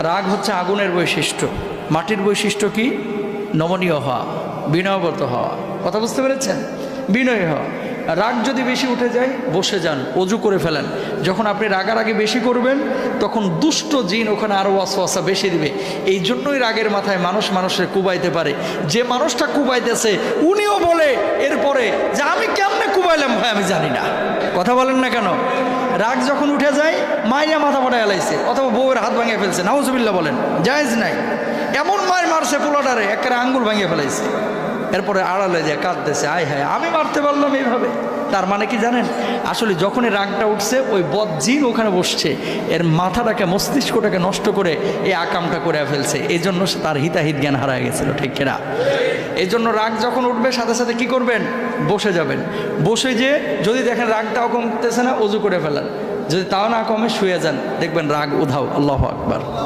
রাগ হচ্ছে আগুনের বৈশিষ্ট্য, মাটির বৈশিষ্ট্য কি? নমনীয় হওয়া, বিনয়গত হওয়া। কথা বুঝতে পেরেছেন? বিনয়ী হওয়া। রাগ যদি বেশি উঠে যায়, বসে যান, অজু করে ফেলেন। যখন আপনি রাগারাগি বেশি করবেন, তখন দুষ্ট জিন ওখানে আরও ওয়াসওয়াসা বেশি দিবে। এই জন্যই রাগের মাথায় মানুষ মানুষের কুবাইতে পারে। যে মানুষটা কুবাইতেছে উনিও বলে এরপরে যে আমি কেমনে কুবাইলাম ভাই আমি জানি না। কথা বলেন না কেন? রাগ যখন উঠে যায়, মাইয়া মাথা ফাটা এলাইছে অথবা বউয়ের হাত ভাঙিয়ে ফেলছে, নাউজুবিল্লাহ বলেন, জায়েজ নাই। এমন মায়ের মারছে পোলাটারে, একেবারে আঙ্গুল ভাঙিয়ে ফেলাইছে। এরপরে আড়ালে দিয়ে কাঁদতেছে, আয় হায় আমি মারতে পারলাম এইভাবে। তার মানে কি জানেন? আসলে যখনই রাগটা উঠছে, ওই বদজিন ওখানে বসছে, এর মাথাটাকে মস্তিষ্কটাকে নষ্ট করে এই আকামটা করে ফেলছে। এই জন্য তার হিতাহিত জ্ঞান হারায় গেছিল, ঠিক কিনা? এই জন্য রাগ যখন উঠবে সাথে সাথে কি করবেন? বসে যাবেন। বসে যে যদি দেখেন রাগটাও কমতেছে না, অজু করে ফেলেন। যদি তাও না কমে শুয়ে যান, দেখবেন রাগ উধাও। আল্লাহু আকবার।